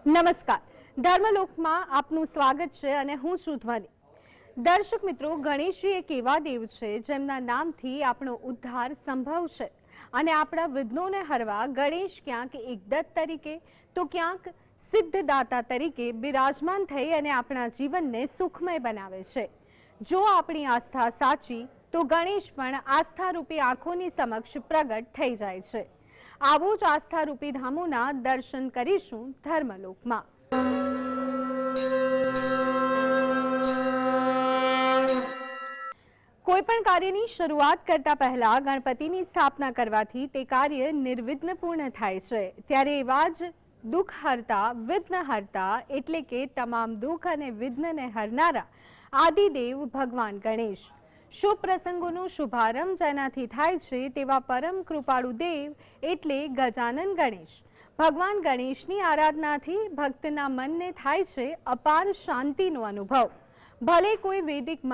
નમસ્કાર, ધર્મલોકમાં આપનું સ્વાગત છે અને હું છું ધ્વનિ। દર્શક મિત્રો, ગણેશજી એક એવા દેવ છે જેમના નામથી આપણો ઉદ્ધાર સંભવ છે અને આપણા વિઘ્નોને હરવા ગણેશ ક્યાંક એક દત્ત તરીકે તો ક્યાંક સિદ્ધદાતા તરીકે બિરાજમાન થઈ અને આપણા જીવનને સુખમય બનાવે છે। જો આપણી આસ્થા સાચી તો ગણેશ પણ આસ્થારૂપી આંખોની સમક્ષ પ્રગટ થઈ જાય છે। આવો જ આસ્થારૂપી ધામોના દર્શન કરીશું ધર્મલોકમાં। કોઈપણ કાર્યની શરૂઆત કરતા પહેલા ગણપતિની સ્થાપના કરવાથી તે કાર્ય નિર્વિઘ્ન પૂર્ણ થાય છે। ત્યારે એવા જ દુઃખ હરતા વિઘ્ન હરતા એટલે કે તમામ દુઃખ અને વિઘ્નને હરનારા આદિદેવ ભગવાન ગણેશ, શુભ પ્રસંગોનો શુભારંભ જેનાથી થાય છે તેવા પરમ કૃપાળુ દેવ એટલે ગજાનન ગણેશ। ભગવાન ગણેશની આરાધનાથી ભક્તના મનને થાય છે અપાર શાંતિનો અનુભવ। ભલે કોઈ વૈદિક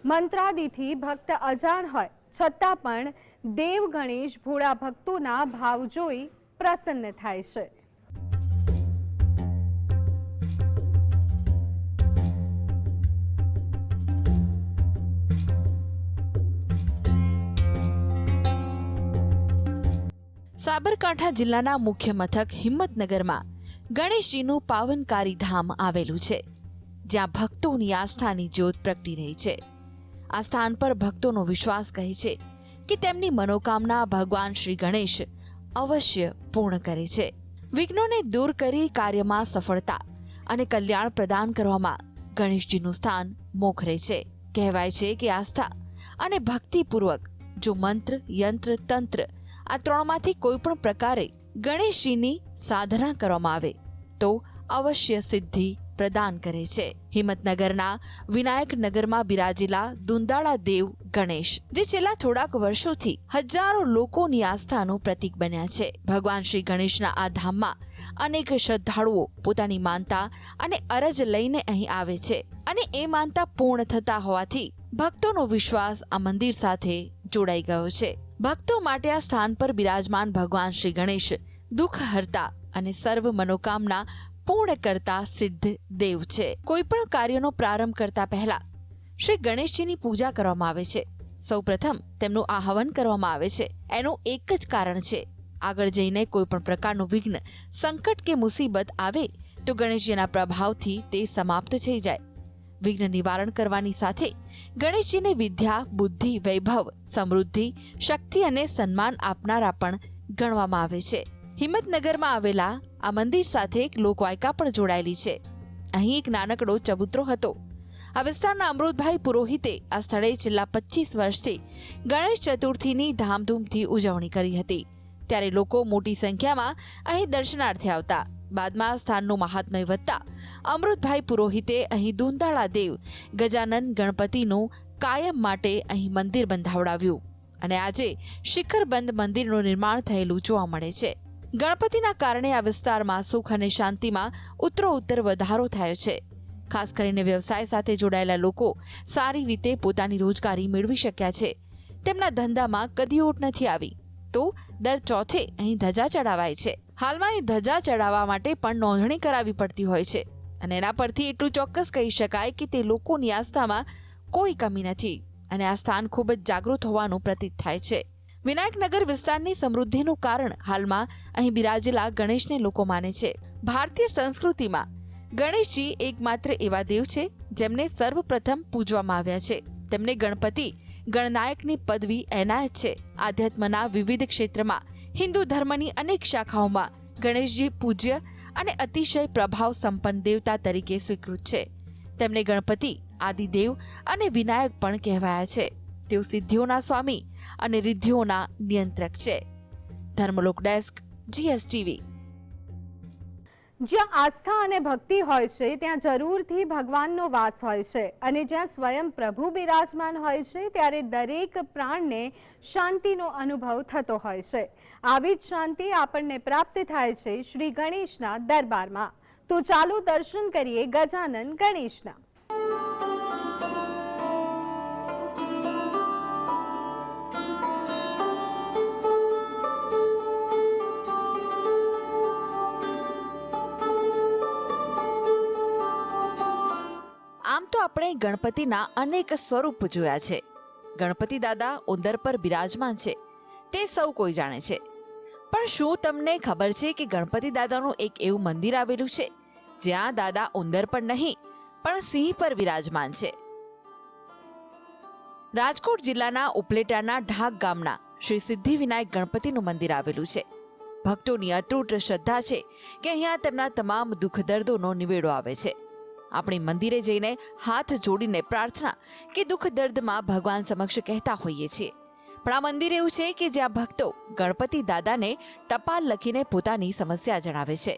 મંત્રાદિથી ભક્ત અજાણ હોય છતાં પણ દેવ ગણેશ ભોળા ભક્તોના ભાવ જોઈ પ્રસન્ન થાય છે। સાબરકાંઠા જિલ્લાના મુખ્ય મથક હિંમતનગરમાં ગણેશજીનું પાવનકારી ધામ આવેલું છે, જ્યાં ભક્તોની આસ્થાની જ્યોત પ્રગટી રહી છે। આ સ્થાન પર ભક્તોનો વિશ્વાસ કહે છે કે તેમની મનોકામના ભગવાન શ્રી ગણેશ અવશ્ય પૂર્ણ કરે છે। વિઘ્નોને દૂર કરી કાર્યમાં સફળતા અને કલ્યાણ પ્રદાન કરવામાં ગણેશજીનું સ્થાન મોખરે છે। કહેવાય છે કે આસ્થા અને ભક્તિપૂર્વક જો મંત્ર, યંત્ર, તંત્ર આ ત્રણમાંથી કોઈ પણ પ્રકારે ગણેશજીની સાધના કરવામાં આવે તો અવશ્ય સિદ્ધિ પ્રદાન કરે છે। હિંમતનગરના વિનાયકનગરમાં બિરાજેલા દુંદાળા દેવ ગણેશ, જે છેલ્લા થોડાક વર્ષોથી હજારો લોકોની આસ્થાનું પ્રતીક બન્યા છે। ભગવાન શ્રી ગણેશના આ ધામમાં અનેક શ્રદ્ધાળુઓ પોતાની માનતા અને અરજ લઈને અહીં આવે છે અને એ માનતા પૂર્ણ થતા હોવાથી ભક્તોનો વિશ્વાસ આ મંદિર સાથે જોડાઈ ગયો છે। ભક્તો માટે આ સ્થાન પર બિરાજમાન ભગવાન શ્રી ગણેશ દુઃખ હરતા અને સર્વ મનોકામના પૂર્ણ કરતા સિદ્ધ દેવ છે। કોઈ પણ કાર્યનો પ્રારંભ કરતા પહેલા શ્રી ગણેશજીની પૂજા કરવામાં આવે છે। સૌપ્રથમ તેમનું આહવન કરવામાં આવે છે। એનું એક જ કારણ છે, આગળ જઈને કોઈ પણ પ્રકારનું વિઘ્ન, સંકટ કે મુસીબત આવે તો ગણેશજીના પ્રભાવથી તે સમાપ્ત થઈ જાય। વિઘ્ન નિવારણ કરવાની સાથે ગણેશજીને વિદ્યા, બુદ્ધિ, વૈભવ, સમૃદ્ધિ, શક્તિ અને સન્માન આપનારા પણ ગણવામાં આવે છે। હિંમતનગરમાં આવેલા આ મંદિર સાથે એક લોકવાયકા પણ જોડાયેલી છે। અહીં એક નાનકડો ચબૂતરો હતો। આ વિસ્તારના અમૃતભાઈ પુરોહિતે આ સ્થળે છેલ્લા 25 વર્ષથી ગણેશ ચતુર્થીની ધામધૂમથી ઉજવણી કરી હતી, ત્યારે લોકો મોટી સંખ્યામાં અહીં દર્શનાર્થે આવતા। બાદમાં સ્થાનનું મહાત્મય વધતા અમૃતભાઈ પુરોહિતે અહીં દુંદાળા દેવ ગજાનન ગણપતિનું કાયમ માટે અહીં મંદિર બંધાવડાવ્યું અને આજે શિખરબંધ મંદિરનું નિર્માણ થયેલું જોવા મળે છે। ગણપતિના કારણે આ વિસ્તારમાં સુખ અને શાંતિમાં ઉત્તરોત્તર વધારો થયો છે। ખાસ કરીને વ્યવસાય સાથે જોડાયેલા લોકો સારી રીતે પોતાની રોજગારી મેળવી શક્યા છે। તેમના ધંધામાં કદીઓટ નથી આવી તો દર ચોથે અહીં ધજા ચડાવાય છે। હાલમાં અહીં ધજા ચડાવવા માટે પણ નોંધણી કરાવવી પડતી હોય છે અને એના પરથી એટલું ચોક્કસ કહી શકાય કે તે લોકોની આસ્થામાં કોઈ કમી નથી અને આ સ્થાન ખૂબ જ જાગૃત હોવાનું પ્રતીત થાય છે। વિનાયકનગર વિસ્તારની સમૃદ્ધિનું કારણ હાલમાં અહીં બિરાજેલા ગણેશને લોકો માને છે। ભારતીય સંસ્કૃતિમાં ગણેશજી એકમાત્ર એવા દેવ છે જેમને સર્વપ્રથમ પૂજવામાં આવ્યા છે। તેમને ગણપતિ ગણનાયકની પદવી એનાયત છે। આધ્યાત્મના વિવિધ ક્ષેત્રમાં હિન્દુ ધર્મની અનેક શાખાઓમાં ગણેશજી પૂજ્ય અને અતિશય પ્રભાવ સંપન્ન દેવતા તરીકે સ્વીકૃત છે। તેમને ગણપતિ, આદિદેવ અને વિનાયક પણ કહેવાયા છે। તેઓ સિદ્ધિઓના સ્વામી અને રિદ્ધિઓના નિયંત્રક છે। Dharmalok desk, GSTV। જ્યાં આસ્થા અને ભક્તિ હોય છે ત્યાં જરૂરથી ભગવાનનો વાસ હોય છે અને જ્યાં સ્વયં પ્રભુ બિરાજમાન હોય છે ત્યારે દરેક પ્રાણને શાંતિનો અનુભવ થતો હોય છે। આવી જ શાંતિ આપણને પ્રાપ્ત થાય છે શ્રી ગણેશના દરબારમાં। તો ચાલો દર્શન કરીએ ગજાનન ગણેશના। આપણે ગણપતિના અનેક સ્વરૂપ જોયા છે. ગણપતિ દાદા ઉંદર પર બિરાજમાન છે તે સૌ કોઈ જાણે છે, પણ શું તમને ખબર છે કે ગણપતિ દાદાનું એક એવું મંદિર આવેલું છે જ્યાં દાદા ઉંદર પર નહીં પણ સિંહ પર બિરાજમાન છે? રાજકોટ જિલ્લાના ઉપલેટાના ઢાક ગામના શ્રી સિદ્ધિવિનાયક ગણપતિનું મંદિર આવેલું છે. ભક્તોની અતૂટ શ્રદ્ધા છે કે અહીંયા તેમના તમામ દુઃખ દર્દોનો નિવેડો આવે છે. આપણે મંદિરે જઈને હાથ જોડીને પ્રાર્થના કે દુઃખ દર્દમાં ભગવાન સમક્ષ કહેતા હોઈએ છીએ, પણ આ મંદિર એવું છે કે જ્યાં ભક્તો ગણપતિ દાદાને ટપાલ લખીને પોતાની સમસ્યા જણાવે છે.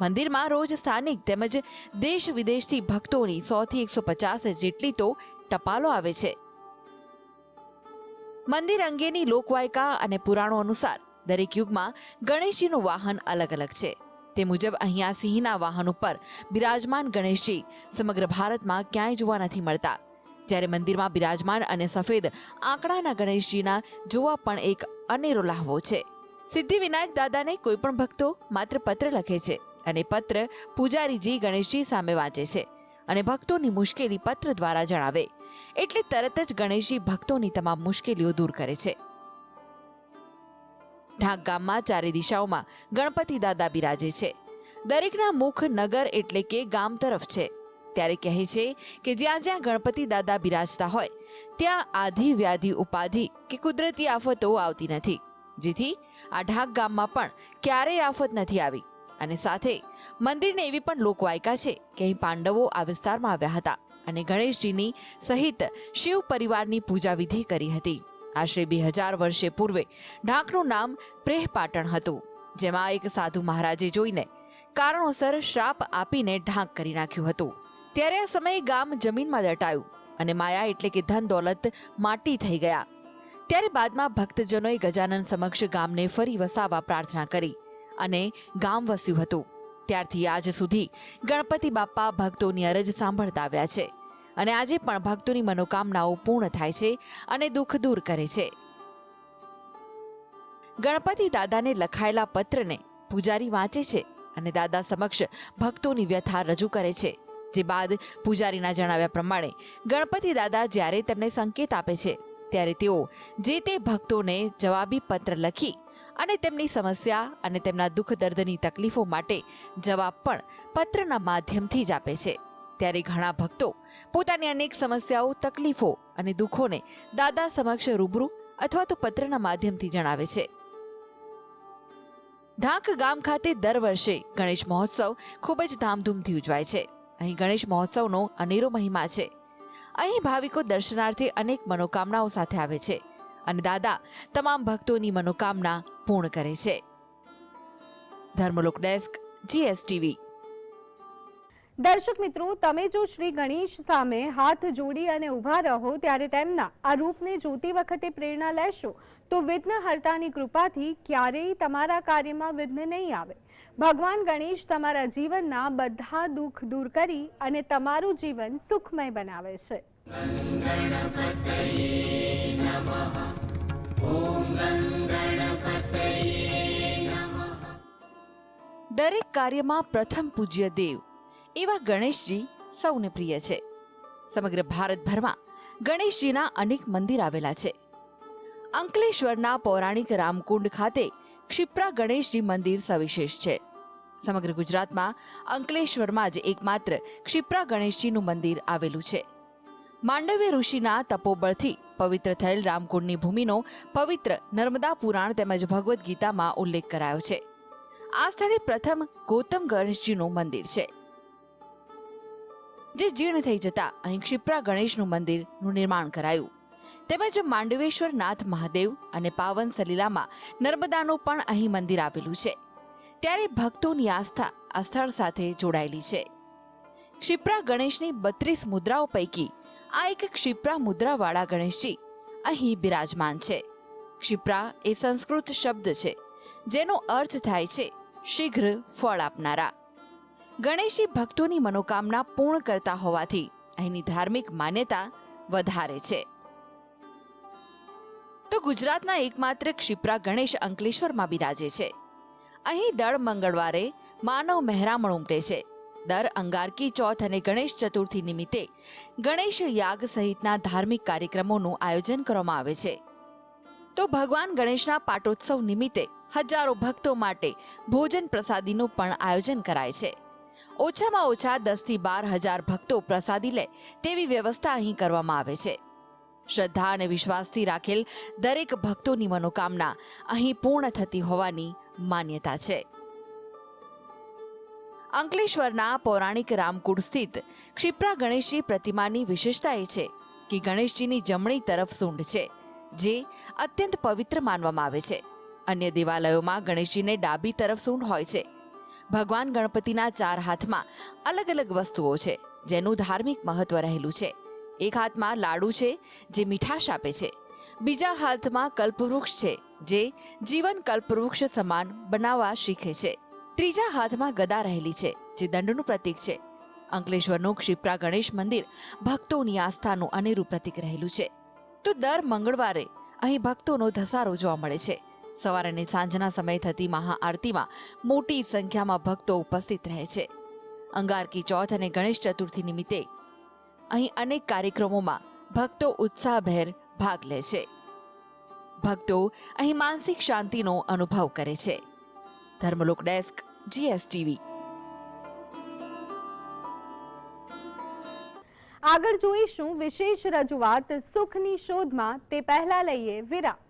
મંદિરમાં રોજ સ્થાનિક તેમજ દેશ વિદેશથી ભક્તોની 100 થી 150 જેટલી તો ટપાલો આવે છે. મંદિર અંગેની લોકવાયકા અને પુરાણો અનુસાર દરેક યુગમાં ગણેશજીનું વાહન અલગ અલગ છે. તે મુજબ અહીંયા સિંહના વાહન ઉપર બિરાજમાન ગણેશજી સમગ્ર ભારતમાં ક્યાંય જોવા નથી મળતા, જ્યારે મંદિરમાં બિરાજમાન અને સફેદ આંકડાના ગણેશજીના જોવા પણ એક અનેરો લહાવો છે. સિદ્ધિવિનાયક દાદાને કોઈ પણ ભક્તો માત્ર પત્ર લખે છે અને પત્ર પૂજારીજી ગણેશજી સામે વાંચે છે અને ભક્તોની મુશ્કેલી પત્ર દ્વારા જણાવે એટલે તરત જ ગણેશજી ભક્તોની તમામ મુશ્કેલીઓ દૂર કરે છે. ઢાક ગામમાં ચારે દિશાઓમાં ગણપતિ દાદા બિરાજે છે. દરેકના મુખ નગર એટલે કે ગામ તરફ છે. ત્યારે કહે છે કે જ્યાં જ્યાં ગણપતિ દાદા બિરાજતા હોય ત્યાં આધિ વ્યાધિ ઉપાધિ કે કુદરતી આફતો આવતી નથી, જેથી આ ઢાક ગામમાં પણ ક્યારેય આફત નથી આવી. અને સાથે મંદિરને એવી પણ લોકવાયકા છે કે અહીં પાંડવો આ વિસ્તારમાં આવ્યા હતા અને ગણેશજીની સહિત શિવ પરિવારની પૂજા વિધિ કરી હતી. આશરે 2000 વર્ષે પૂર્વે ઢાકનું નામ પ્રેહપાટણ હતું, જેમાં એક સાધુ મહારાજે જોઈને કારણોસર શ્રાપ આપીને ઢાક કરી નાખ્યું હતું. ત્યારે આ સમયે ગામ જમીનમાં દટાયું અને માયા એટલે કે ધન દોલત માટી થઈ ગયા. ત્યારે બાદમાં ભક્તજનોએ ગજાનન સમક્ષ ગામને ફરી વસાવવા પ્રાર્થના કરી અને ગામ વસ્યું હતું. ત્યારથી આજ સુધી ગણપતિ બાપ્પા ભક્તોની અરજ સાંભળતા આવ્યા છે અને આજે પણ ભક્તોની મનોકામનાઓ પૂર્ણ થાય છે અને દુઃખ દૂર કરે છે. ગણપતિ દાદાને લખાયેલા પત્રને પૂજારી વાંચે છે અને દાદા સમક્ષ ભક્તોની વ્યથા રજૂ કરે છે. જે બાદ પૂજારીના જણાવ્યા પ્રમાણે ગણપતિ દાદા જ્યારે તેમને સંકેત આપે છે ત્યારે તેઓ જે તે ભક્તોને જવાબી પત્ર લખી અને તેમની સમસ્યા અને તેમના દુઃખ દર્દની તકલીફો માટે જવાબ પણ પત્રના માધ્યમથી જ આપે છે. ત્યારે ઘણા ભક્તો પોતાની અનેક સમસ્યાઓ, તકલીફો અને દુઃખોને દાદા સમક્ષ રૂબરૂ અથવા તો પત્રના માધ્યમથી જણાવે છે. ઢાક ગામ ખાતે દર વર્ષે ગણેશ મહોત્સવ ખૂબ જ ધામધૂમથી ઉજવાય છે. અહીં ગણેશ મહોત્સવનો અનેરો મહિમા છે. અહીં ભાવિકો દર્શનાર્થે અનેક મનોકામનાઓ સાથે આવે છે અને દાદા તમામ ભક્તોની મનોકામના પૂર્ણ કરે છે. Dharmalok desk, GSTV. દર્શક મિત્રો, તમે જો શ્રી ગણેશ સામે હાથ જોડી અને ઊભા રહો ત્યારે તેમના આ રૂપને જોતી વખતે પ્રેરણા લેશો તો વિઘ્નહર્તાની કૃપાથી ક્યારેય તમારા કાર્યમાં વિઘ્ન નહીં આવે. ભગવાન ગણેશ તમારા જીવનના બધા દુઃખ દૂર કરી અને તમારું જીવન સુખમય બનાવે છે. દરેક કાર્યમાં પ્રથમ પૂજ્ય દેવ એવા ગણેશજી સૌને પ્રિય છે. સમગ્ર ભારતભરમાં ગણેશજીના અનેક મંદિર આવેલા છે. અંકલેશ્વરના પૌરાણિક રામકુંડ ખાતે ક્ષિપ્રા ગણેશજી મંદિર સવિશેષ છે. સમગ્ર ગુજરાતમાં અંકલેશ્વરમાં જ એકમાત્ર ક્ષિપ્રા ગણેશજીનું મંદિર આવેલું છે. માંડવ્ય ઋષિના તપોબળથી પવિત્ર થયેલ રામકુંડની ભૂમિનો પવિત્ર નર્મદા પુરાણ તેમજ ભગવદ્ ગીતામાં ઉલ્લેખ કરાયો છે. આ સ્થળે પ્રથમ ગૌતમ ગણેશજીનું મંદિર છે, જે જીર્ણ થઈ જતા અહીં ક્ષિપ્રા ગણેશનું મંદિરનું નિર્માણ કરાયું. તેમજ માંડવેશ્વર નાથ મહાદેવ અને પાવન સલીલામાં નર્મદાનું પણ અહીં મંદિર આવેલું છે. ત્યારે ભક્તોની આસ્થા આ સ્થળ સાથે જોડાયેલી છે. ક્ષિપ્રા ગણેશની 32 મુદ્રાઓ પૈકી આ એક ક્ષિપ્રા મુદ્રાવાળા ગણેશજી અહીં બિરાજમાન છે. ક્ષિપ્રા એ સંસ્કૃત શબ્દ છે જેનો અર્થ થાય છે શીઘ્ર ફળ આપનારા. ગણેશજી ભક્તોની મનોકામના પૂર્ણ કરતા હોવાથી અહીંની ધાર્મિક માન્યતા વધારે છે. તો ગુજરાતના એકમાત્ર ક્ષિપ્રા ગણેશ અંકલેશ્વરમાં બિરાજે છે. અહીં દર મંગળવારે માનવ મહેરામણ ઉમટે છે. દર અંગારકી ચોથ અને ગણેશ ચતુર્થી નિમિત્તે ગણેશ યાગ સહિતના ધાર્મિક કાર્યક્રમોનું આયોજન કરવામાં આવે છે. તો ભગવાન ગણેશના પાટોત્સવ નિમિત્તે હજારો ભક્તો માટે ભોજન પ્રસાદીનું પણ આયોજન કરાય છે. ઓછામાં ઓછા 10 થી 12,000 ભક્તો પ્રસાદી લે તેવી વ્યવસ્થા અહીં કરવામાં આવે છે. શ્રદ્ધા અને વિશ્વાસથી રાખેલ દરેક ભક્તોની મનોકામના અહીં પૂર્ણ થતી હોવાની માન્યતા છે. અંકલેશ્વરના પૌરાણિક રામકુંડ સ્થિત ક્ષિપ્રા ગણેશજી પ્રતિમાની વિશેષતા એ છે કે ગણેશજીની જમણી તરફ સૂંઢ છે, જે અત્યંત પવિત્ર માનવામાં આવે છે. અન્ય દેવાલયોમાં ગણેશજીને ડાબી તરફ સૂંઢ હોય છે. ભગવાન ગણપતિના 4 હાથમાં અલગ અલગ વસ્તુઓ છે, જેનું ધાર્મિક મહત્વ રહેલું છે. એક હાથમાં લાડુ છે, જે મીઠાશ આપે છે. બીજા હાથમાં કલ્પવૃક્ષ છે, જે જીવન કલ્પવૃક્ષ સમાન બનાવવા શીખે છે. ત્રીજા હાથમાં ગદા રહેલી છે, જે દંડનું પ્રતીક છે. અંકલેશ્વરનું ક્ષિપ્રા ગણેશ મંદિર ભક્તોની આસ્થાનું અનેરું પ્રતીક રહેલું છે. તો દર મંગળવારે અહીં ભક્તોનો ધસારો જોવા મળે છે. સવાર અને સાંજના સમયે થતી મહાઆરતીમાં મોટી સંખ્યામાં ભક્તો ઉપસ્થિત રહે છે. અંગારકી ચોથ અને ગણેશ ચતુર્થી નિમિત્તે અહીં અનેક કાર્યક્રમોમાં ભક્તો ઉત્સાહભેર ભાગ લે છે. ભક્તો અહીં માનસિક શાંતિનો અનુભવ કરે છે. Dharmalok desk, GSTV. આગળ જોઈશું વિશેષ રજૂઆત સુખની શોધમાં, તે પહેલા લઈએ વિરામ.